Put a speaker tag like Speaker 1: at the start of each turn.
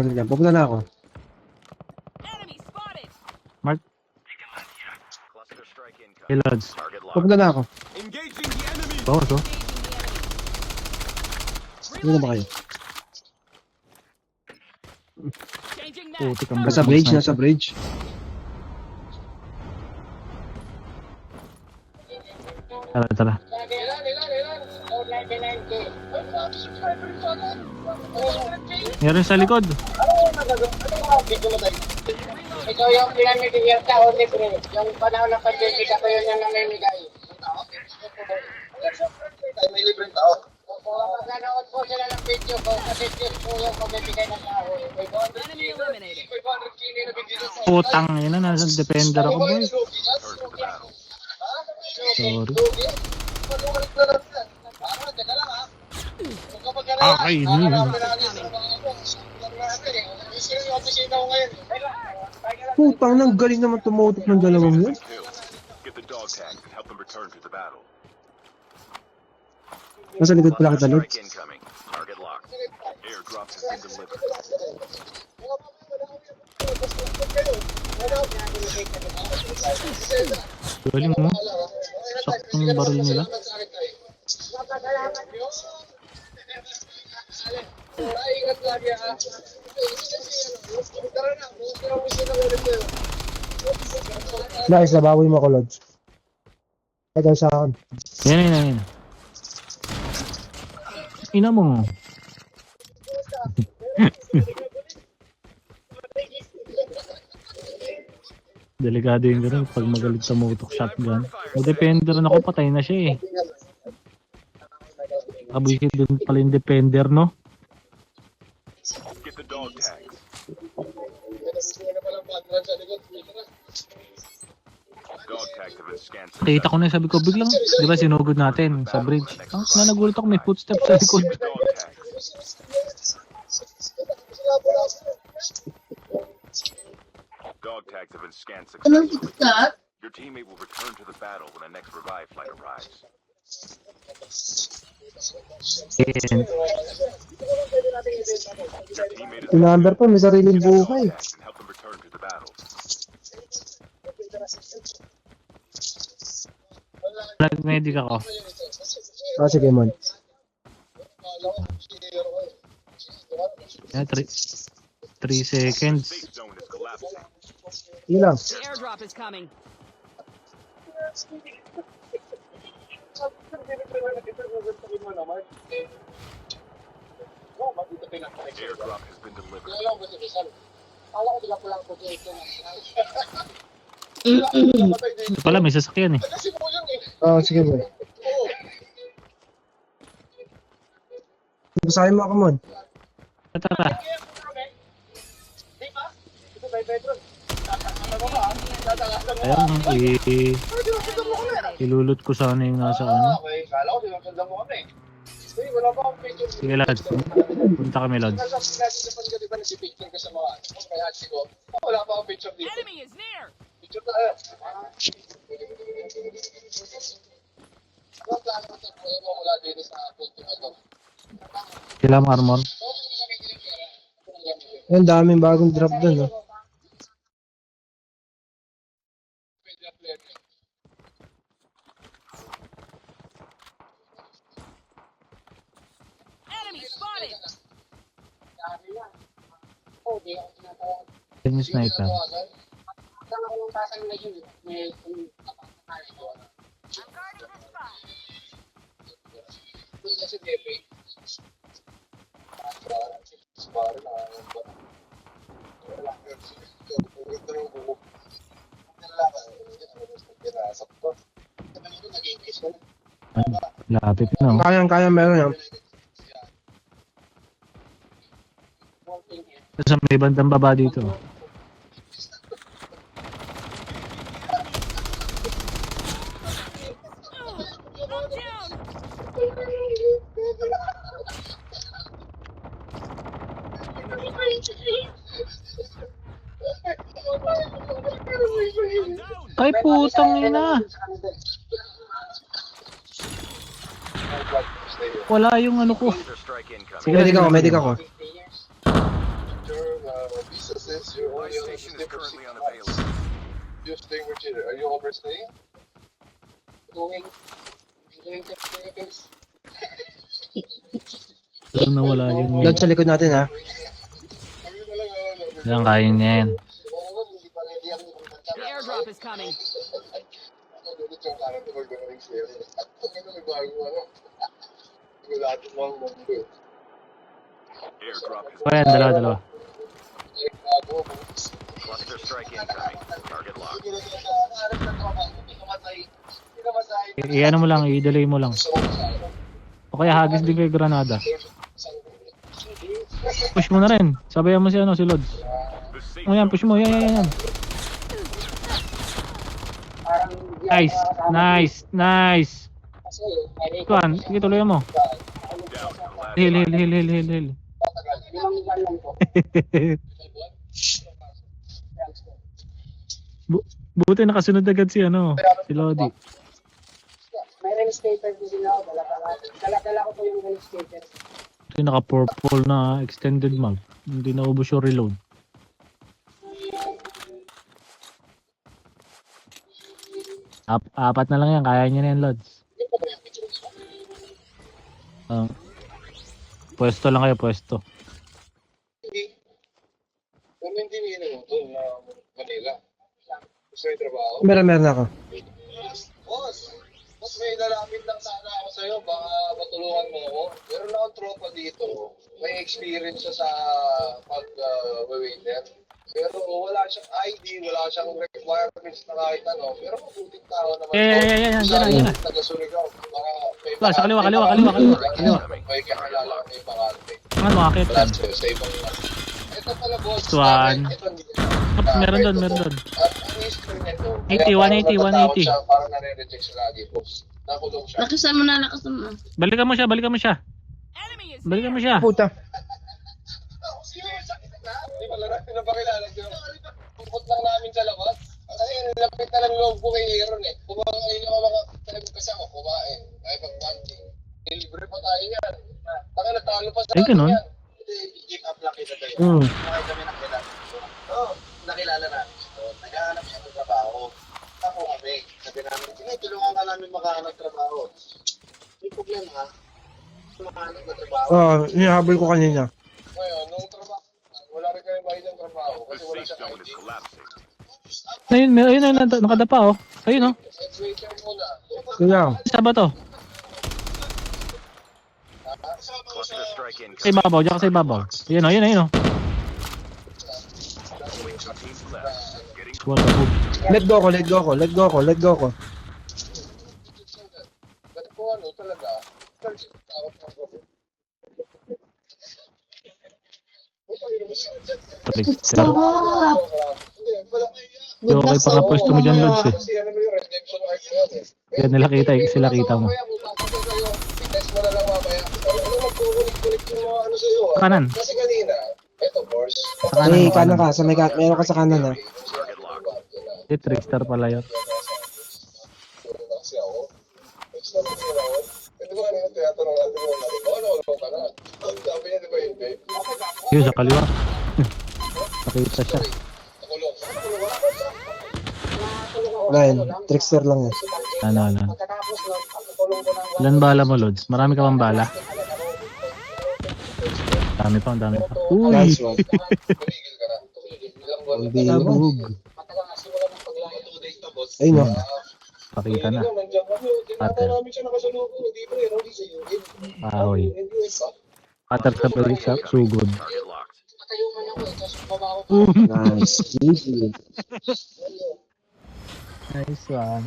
Speaker 1: Pupunta na ako.
Speaker 2: Mark. Hey, lads.
Speaker 1: Pupunta na ako.
Speaker 2: Oo, so.
Speaker 1: Dito na ba kayo?
Speaker 2: Putik ang
Speaker 1: Nasa bridge, nasa bridge.
Speaker 2: Tara, tara. Meron sa likod.
Speaker 3: Ikaw yung pinamimigyan tao ni Pre. Yung panahon ng pandemic, ako yun yung namimigay. May libreng tao. Magkanood po sila ng video ko kasi Diyos po yung mamimigay ng tao. May 500 kilo na bigyan sa
Speaker 2: Putang ina, nasa defender ako, boy. Sorry. Okay,
Speaker 1: Putang nang galing naman tumutok ng dalawang yun. Nasa likod pala kita, Lord.
Speaker 2: Galing mo. Saktong baril nila.
Speaker 1: Nice, nabawi mo ako, Lord. Ikaw sa akin.
Speaker 2: Yan. Ina mo. Delikado yung gano'n pag magalit sa motok shotgun. Mag-defender na ako, patay na siya eh. Kabuisit dun pala yung defender, no? Kita ko na, sabi ko, biglang, di ba sinugod natin sa bridge. Nagulat ako, may footsteps sa likod.
Speaker 4: Dog tags have been scanned successfully. Your teammate will return to the battle when the next revive flight arrives.
Speaker 2: And,
Speaker 1: Yung number pa, may sariling buhay.
Speaker 4: And help them return to the battle.
Speaker 2: nag-medic ako.
Speaker 1: Sige, man.
Speaker 2: Yeah, 3 seconds.
Speaker 4: Safe zone is collapsing.
Speaker 1: Ilang.
Speaker 5: The airdrop is coming.
Speaker 4: Airdrop has been delivered.
Speaker 2: Ito pala, may sasakyan eh.
Speaker 1: Sige, man. Basahin mo ako, man.
Speaker 2: Tara. Ayun, ilulot ko sana yung nasa ano. Sige, lads. Punta kami, lads.
Speaker 5: Enemy is near.
Speaker 2: Kailang armor.
Speaker 1: Ang daming bagong drop dun, oh.
Speaker 5: Enemy spotted.
Speaker 2: Yan yung sniper. Lapit na.
Speaker 1: Kaya meron yan.
Speaker 2: Sa may bandang baba dito. Ay putang ina. Wala yung ano ko.
Speaker 4: Laser strike incoming.
Speaker 2: Sige,
Speaker 1: Medic ako.
Speaker 3: businesses, you're
Speaker 4: My
Speaker 3: only on the
Speaker 4: station
Speaker 3: stay
Speaker 4: is
Speaker 3: for 6
Speaker 4: currently
Speaker 3: months.
Speaker 4: unavailable.
Speaker 3: You're staying for Chile. Are you overstaying?
Speaker 6: Going to Philippines.
Speaker 2: Alam na wala yun.
Speaker 1: Load sa likod natin ha.
Speaker 3: Kami talaga, ano,
Speaker 2: Yan, kaya niya yan.
Speaker 3: hindi pa ready ang ibang
Speaker 5: The airdrop is coming.
Speaker 3: Ako, dulot yung parang ito mag-running sa'yo. Ang ito may bago, ano. Sigurado mo ang mundo.
Speaker 4: Airdrop is
Speaker 2: O yan, dalawa.
Speaker 3: Ay, bago mo.
Speaker 4: cluster strike incoming. Target locked.
Speaker 3: Hindi na siya sa harap ng tropa. Hindi ka matay. Hindi ka matay.
Speaker 2: I-ano mo lang, i-delay mo lang.
Speaker 3: So, sa
Speaker 2: O kaya hagis din kay Granada. Push mo na rin. Sabayan mo si Lods.
Speaker 4: The safe
Speaker 2: O yan,
Speaker 4: zone
Speaker 2: push mo. Yan. Nice. Tuan, sige tuloy mo.
Speaker 4: down to the last
Speaker 2: Heal.
Speaker 6: Limang buwan lang po.
Speaker 2: Buti nakasunod agad si Lodi.
Speaker 6: May ring skater po din ako. Dala ko po yung ring skater.
Speaker 2: Kasi naka-purple na extended mag. Hindi na ubos yung reload. Apat na lang yan. Kaya niya na yan, Lods. Pwesto lang kayo, pwesto.
Speaker 3: Kung hindi nino doon na Manila. Gusto yung trabaho?
Speaker 1: Meron ako.
Speaker 3: Boss, may lalapit lang sana ako sa'yo. Baka matulungan mo ako. Meron akong tropa dito. May experience siya sa pag-waiter. Pero wala siyang ID, wala siyang requirements na kahit ano. Pero mabuting tao naman.
Speaker 2: Yan. Diyan na.
Speaker 3: Taga-Surigao. Baka may
Speaker 2: Wala, sa kaliwa.
Speaker 3: May kakilala kami pangalan.
Speaker 2: Ano, makakit yan.
Speaker 3: Sa ibang ito pala boss.
Speaker 2: Tuwan.
Speaker 3: Ito,
Speaker 2: Meron doon.
Speaker 3: Ang history nito.
Speaker 2: 80, 180, 180.
Speaker 3: Parang nare-reject siya lagi, boss. Nakulong siya.
Speaker 7: Lakasan mo na.
Speaker 2: Balikan mo siya.
Speaker 5: Enemy is
Speaker 2: Balikan mo
Speaker 5: near.
Speaker 2: siya.
Speaker 1: Puta.
Speaker 3: Hindi pala natin na pakilala. Pupot lang namin sa labas. Kasi nilapit na ng loob ko kay Aaron eh. Kumakain ako mga talagang kasama. Kumain. Ay pag-banding. Libre pa tayo yan. Taka natalo pa sa
Speaker 2: Ay, ganun?
Speaker 3: yan. Hindi, give up lang kita tayo. Kumain kami ng kilala. Oo, nakilala namin. So, naghahanap siya ng trabaho. Ako kami. Sabi namin, sige, tulungan ka namin makahanap trabaho. May problema ha. Makahanap na trabaho.
Speaker 1: Hinahabol ko kanina.
Speaker 3: Ngayon, nung trabaho, wala rin kayo bayad ng trabaho
Speaker 4: The
Speaker 3: kasi wala
Speaker 4: safe
Speaker 3: siyang
Speaker 4: zone
Speaker 3: ID.
Speaker 4: is collapsing.
Speaker 2: Ayun, nakadapa oh. Ayun oh.
Speaker 3: Wait lang muna.
Speaker 1: Kaya.
Speaker 2: Isa ba to?
Speaker 4: Cluster strike
Speaker 2: Sa
Speaker 4: incoming.
Speaker 2: ibabaw, diyan ka sa ibabaw. Ayun oh.
Speaker 4: Only 2 teams left. Getting
Speaker 2: Wala po.
Speaker 1: Let go ko.
Speaker 3: Ba't ko ano talaga?
Speaker 2: Trigger. Yung okay pa pwesto mo dyan, Lods eh.
Speaker 3: Kasi ano mo yung redemption arc na yun eh.
Speaker 2: Kaya sila kita mo.
Speaker 3: Test mo na lang mamaya. Ano magkukulik-kulik yung mga ano sa'yo ah.
Speaker 2: Kanan.
Speaker 3: Kasi kanina, eto boss.
Speaker 1: May kanan ka. Meron ka sa kanan ha.
Speaker 4: target locked.
Speaker 2: Trickster pala yun.
Speaker 3: Kasi ako. Next na kasi ako. Pwede ba kanina tinatanong natin mo natin, ano ka na? Sabi niya, di ba hindi?
Speaker 2: Yun, sa kaliwa. Nakita siya.
Speaker 3: Nakulong.
Speaker 1: Wala yun. Trickster lang eh.
Speaker 2: Ano.
Speaker 6: Pagkatapos nun, pagkukulong ko ng
Speaker 2: Ilan bala mo, Lods? Marami ka bang bala? Dami pa. Uy!
Speaker 1: Nice one.
Speaker 3: Tumigil ka na. Ilang buwan na
Speaker 2: Sabog.
Speaker 6: matagal na simula ng paglayo.
Speaker 3: 2 days na boss.
Speaker 1: Ayun o.
Speaker 2: Pakita na.
Speaker 3: Nandiyan kami. Tinatay namin siya nakasalubong. Hindi mo yun. Hindi sa'yo.
Speaker 2: Ahoy.
Speaker 3: Hindi yun pa.
Speaker 2: Patak sa balik sa sugod.
Speaker 4: Target locked.
Speaker 6: Patayo man ako eh. Tapos baba ako.
Speaker 1: Nice. GG.
Speaker 2: Nice one.